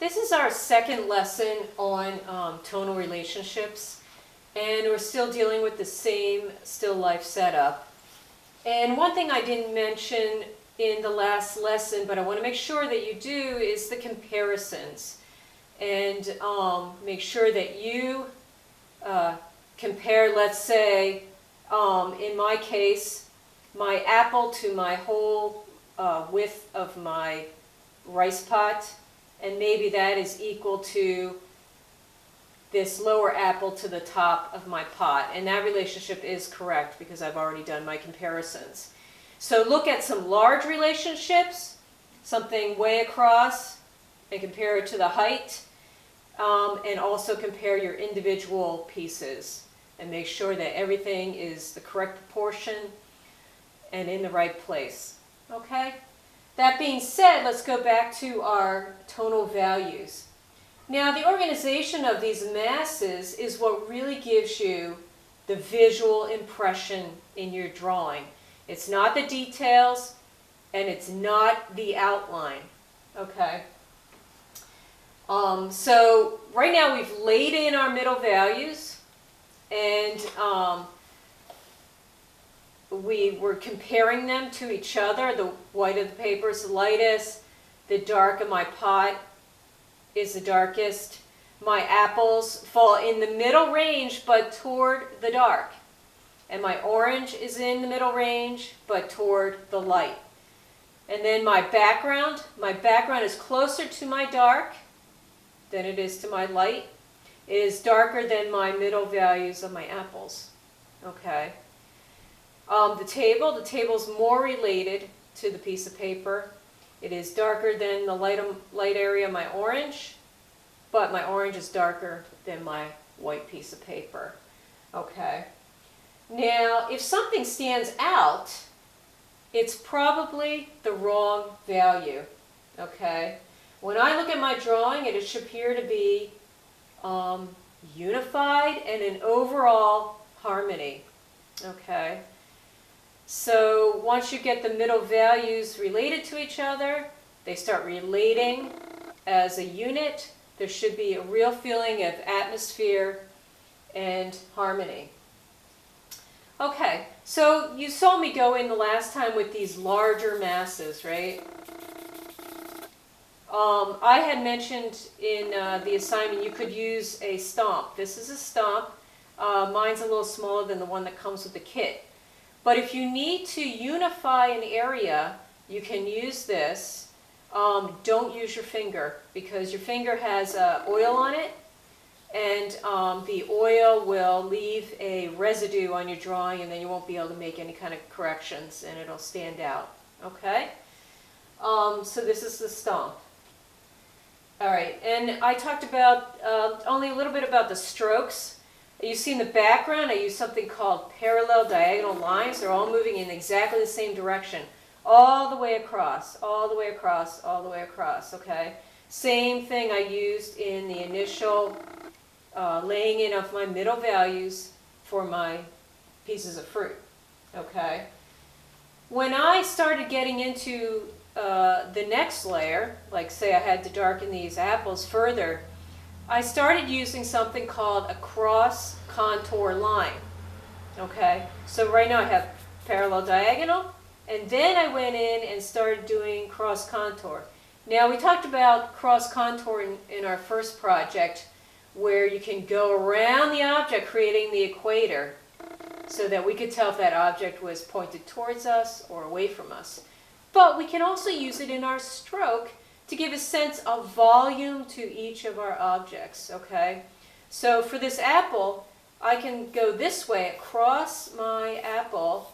This is our second lesson on tonal relationships, and we're still dealing with the same still life setup. And one thing I didn't mention in the last lesson, but I want to make sure that you do, is the comparisons. And make sure that you compare, let's say, in my case, my apple to my whole width of my rice pot, and maybe that is equal to this lower apple to the top of my pot. And that relationship is correct because I've already done my comparisons. So look at some large relationships, something way across, and compare it to the height. And also compare your individual pieces and make sure that everything is the correct proportion and in the right place. Okay? That being said, let's go back to our tonal values. Now, the organization of these masses is what really gives you the visual impression in your drawing. It's not the details, and it's not the outline. Okay? So right now we've laid in our middle values, and we were comparing them to each other. The white of the paper is the lightest. The dark of my pot is the darkest. My apples fall in the middle range, but toward the dark. And my orange is in the middle range, but toward the light. And then my background is closer to my dark than it is to my light. It is darker than my middle values of my apples. Okay. The table is more related to the piece of paper. It is darker than the light area of my orange, but my orange is darker than my white piece of paper. Okay. Now, if something stands out, it's probably the wrong value. Okay. When I look at my drawing, it should appear to be unified and in overall harmony. Okay. So once you get the middle values related to each other, they start relating as a unit. There should be a real feeling of atmosphere and harmony. Okay, so you saw me go in the last time with these larger masses, right? I had mentioned in the assignment you could use a stomp. This is a stomp. Mine's a little smaller than the one that comes with the kit. But if you need to unify an area, you can use this. Don't use your finger because your finger has oil on it, and the oil will leave a residue on your drawing, and then you won't be able to make any kind of corrections, and it'll stand out. Okay? So this is the stomp. All right, and I talked about only a little bit about the strokes. You see in the background, I use something called parallel diagonal lines. They're all moving in exactly the same direction, all the way across, all the way across, all the way across, okay? Same thing I used in the initial laying in of my middle values for my pieces of fruit, okay? When I started getting into the next layer, like say I had to darken these apples further, I started using something called a cross contour line. Okay, so right now I have parallel diagonal, and then I went in and started doing cross contour. Now we talked about cross contour in our first project, where you can go around the object creating the equator so that we could tell if that object was pointed towards us or away from us. But we can also use it in our stroke to give a sense of volume to each of our objects, okay? So for this apple, I can go this way across my apple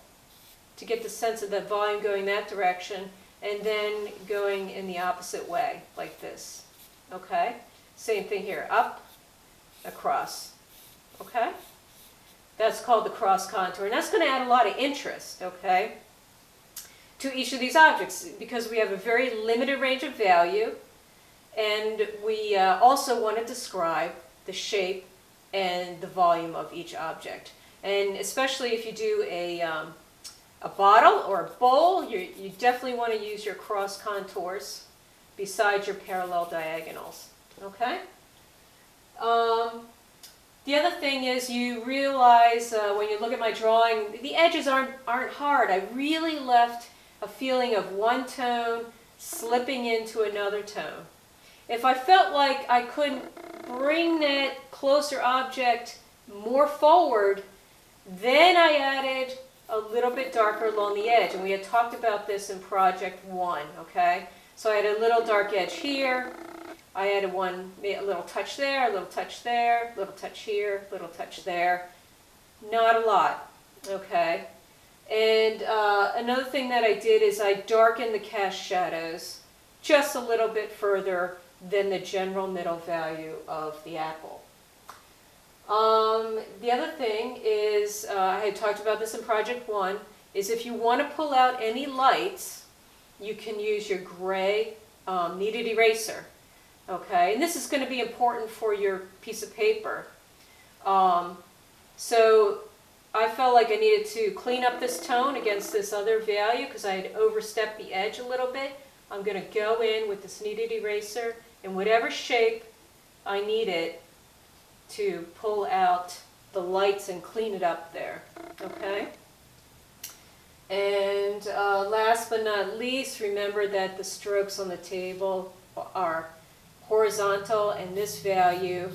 to get the sense of the volume going that direction, and then going in the opposite way, like this, okay? Same thing here, up, across, okay? That's called the cross contour, and that's going to add a lot of interest, okay, to each of these objects, because we have a very limited range of value, and we also want to describe the shape and the volume of each object. And especially if you do a bottle or a bowl, you definitely want to use your cross contours besides your parallel diagonals. Okay? The other thing is you realize when you look at my drawing, the edges aren't hard. I really left a feeling of one tone slipping into another tone. If I felt like I couldn't bring that closer object more forward, then I added a little bit darker along the edge. And we had talked about this in project 1, okay? So I had a little dark edge here. I added a little touch there, a little touch there, a little touch here, a little touch there. Not a lot, okay? And another thing that I did is I darkened the cast shadows just a little bit further than the general middle value of the apple. The other thing is, I had talked about this in project 1, is if you want to pull out any lights, you can use your gray kneaded eraser. Okay, and this is going to be important for your piece of paper. So I felt like I needed to clean up this tone against this other value because I had overstepped the edge a little bit. I'm going to go in with this kneaded eraser in whatever shape I need it to pull out the lights and clean it up there. Okay? And last but not least, remember that the strokes on the table are horizontal, and this value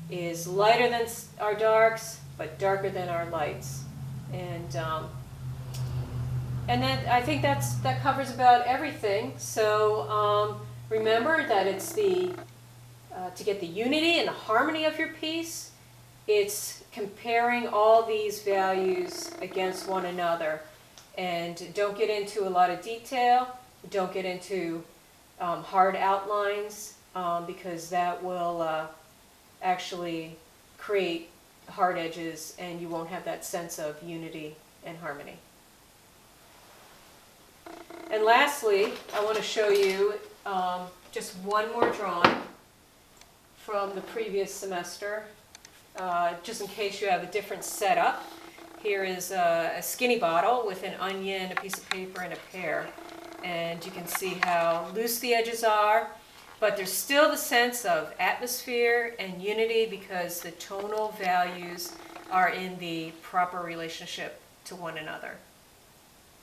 is lighter than our darks, but darker than our lights. And then I think that covers about everything. So remember that it's to get the unity and the harmony of your piece, it's comparing all these values against one another. And don't get into a lot of detail. Don't get into hard outlines. Because that will actually create hard edges and you won't have that sense of unity and harmony. And lastly, I want to show you just one more drawing from the previous semester, just in case you have a different setup. Here is a skinny bottle with an onion, a piece of paper, and a pear. And you can see how loose the edges are. But there's still the sense of atmosphere and unity because the tonal values are in the proper relationship to one another.